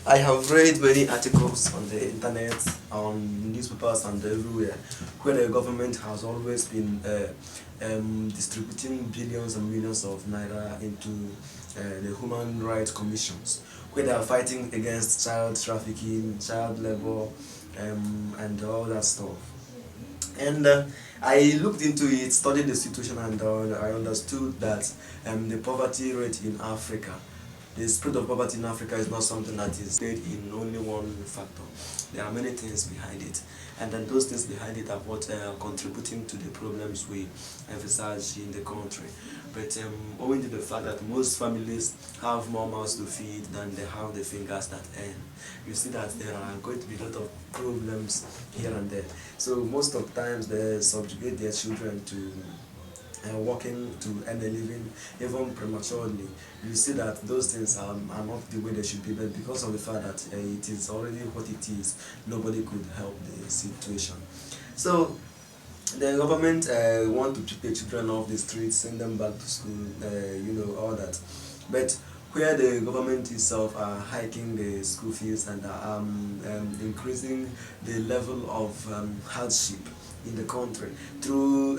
I have read many articles on the internet, on newspapers and everywhere, where the government has always been distributing billions and millions of naira into the human rights commissions, where they are fighting against child trafficking, child labor, and all that stuff. And I looked into it, studied the situation, and I understood that the poverty rate in Africa, the spread of poverty in Africa is not something that is stayed in only one factor. There are many things behind it, and then those things behind it are what are contributing to the problems we emphasize in the country. But owing to the fact that most families have more mouths to feed than they have the fingers that earn, you see that there are going to be a lot of problems here and there. So most of the times they subjugate their children to working to earn a living even prematurely. You see that those things are not the way they should be, but because of the fact that it is already what it is, nobody could help the situation. So the government want to pick the children off the streets, send them back to school, all that. But where the government itself are hiking the school fees and increasing the level of hardship in the country through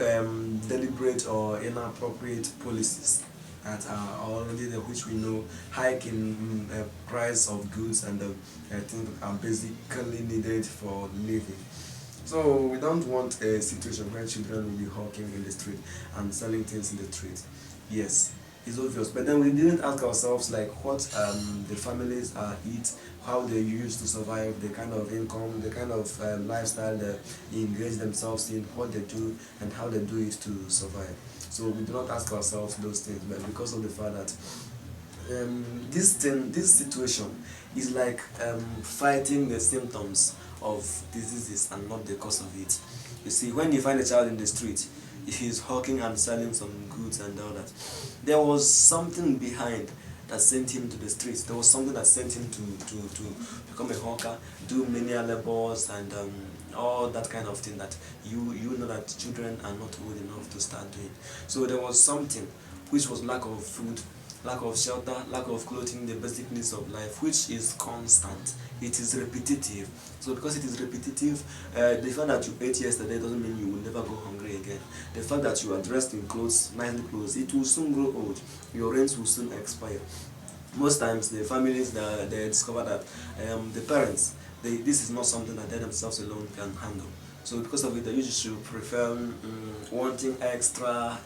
deliberate or inappropriate policies that are already there, which we know hiking price of goods and things are basically needed for living. So we don't want a situation where children will be hawking in the street and selling things in the street. Yes, it's obvious. But then we didn't ask ourselves like what the families eat, how they use to survive, the kind of income, the kind of lifestyle they engage themselves in, what they do, and how they do it to survive. So we do not ask ourselves those things, but because of the fact that this situation is like fighting the symptoms of diseases and not the cause of it. You see, when you find a child in the street, he's hawking and selling some goods and all that. There was something behind that sent him to the streets. There was something that sent him to become a hawker, do menial labors and all that kind of thing that you know that children are not old enough to start doing. So there was something which was lack of food, lack of shelter, lack of clothing, the basic needs of life, which is constant. It is repetitive. So because it is repetitive, the fact that you ate yesterday doesn't mean you will never go hungry again. The fact that you are dressed in clothes, nicely clothes, it will soon grow old. Your rents will soon expire. Most times the families they discover that the parents, this is not something that they themselves alone can handle. So because of it, they usually prefer wanting extra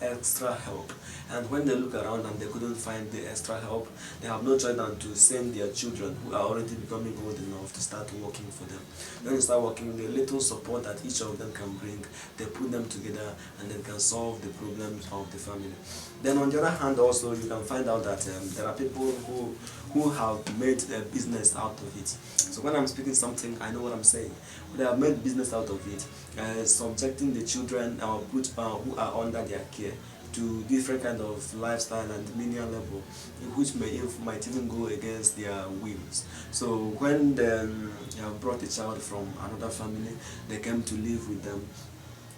help. And when they look around and they couldn't find the extra help, they have no choice than to send their children who are already becoming old enough to start working for them. When they start working, the little support that each of them can bring, they put them together and then can solve the problems of the family. Then on the other hand also, you can find out that there are people who have made a business out of it. So when I'm speaking something, I know what I'm saying. They have made business out of it, subjecting the children who are under their care to different kind of lifestyle and menial level, which might even go against their wills. So when they have brought a child from another family, they came to live with them.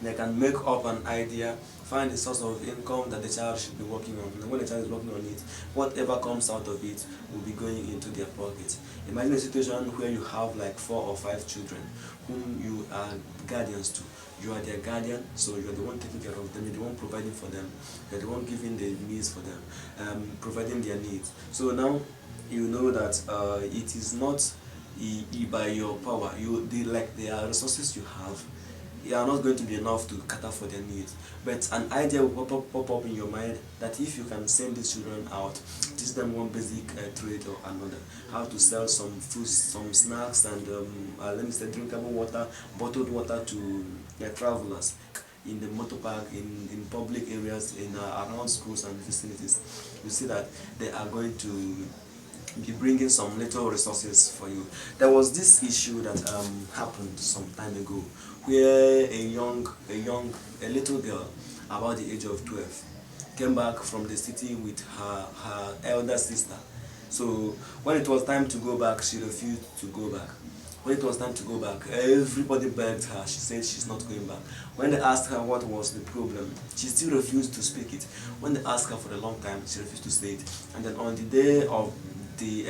They can make up an idea, find a source of income that the child should be working on. And when the child is working on it, whatever comes out of it will be going into their pocket. Imagine a situation where you have like 4 or 5 children whom you are guardians to. You are their guardian, so you are the one taking care of them, you're the one providing for them, you're the one giving the meals for them, providing their needs. So now you know that it is not by your power. There are resources you have, you are not going to be enough to cater for their needs. But an idea will pop up in your mind that if you can send these children out, teach them one basic trade or another, how to sell some food, some snacks, and let me say drinkable water, bottled water to travelers in the motor park, in public areas, in around schools and vicinities. You see that they are going to be bringing some little resources for you. There was this issue that happened some time ago, where a little girl about the age of 12 came back from the city with her elder sister. So when it was time to go back, she refused to go back. When it was time to go back, everybody begged her. She said she's not going back. When they asked her what was the problem, she still refused to speak it. When they asked her for a long time, she refused to say it. And then on the day of the